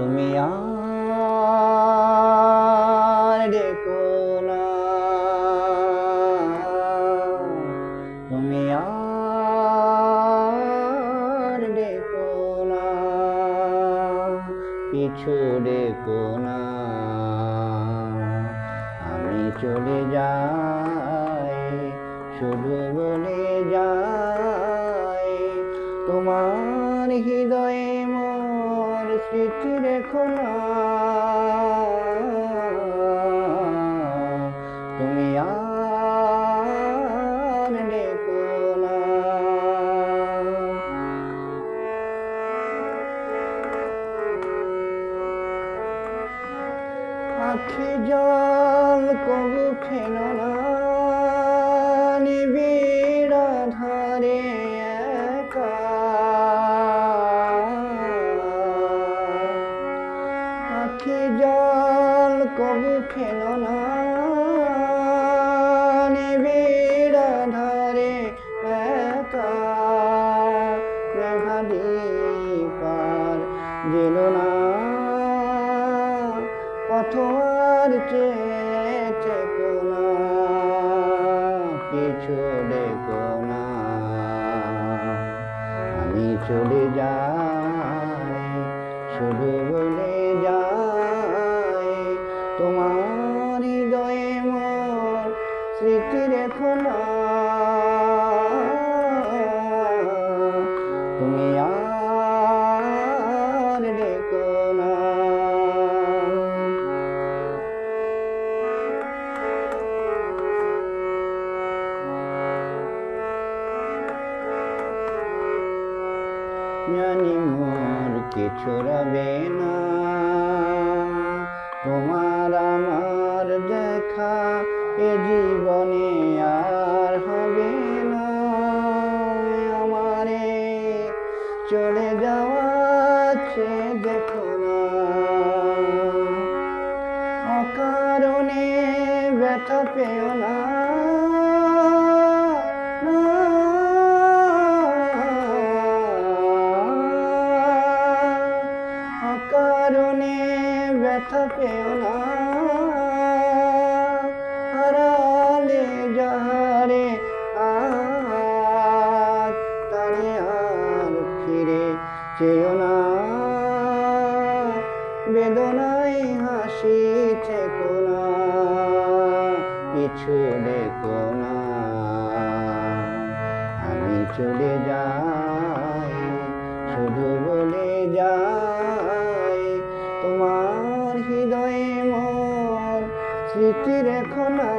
তুমি আর ডেকো না, তুমি আর ডেকো না, পিছু ডেকো না। আমি চলে যাই, শুধু বলে যাই, তোমার হৃদয়ে মোর স্মৃতি রেখো না। তুমি আর ডেকো না। আখি জল কবু ফেলো না, নিবিড় ধারে একা। আখি জল কবু ফেলো না, নিবিড় ধারে একা। মেঘালি পার দিলো না, পথ আর চেকো না, পিছু ডেকো না। আমি চলে যাই, শুধু বলে যাই, তোমার হৃদয়ে মোর স্মৃতি রেখো না। তুমি আর ডেকো না। জানি মোর কিছু রবে না, তোমার আমার দেখা এ জীবনে আর হবে না। আমারে চলে যাওয়া দেখো না, অকারণে ব্যথা পেও না। কারণে ব্যথা পেও না, হারালে যাহারে আজ তারে আর ফিরে চেও না। বেদনায় হাসি থেকো না, পিছু ডেকো না। আমি চলে যাই, শুধু বলে যাই, তোমার হৃদয়ে মোর স্মৃতি রেখো না।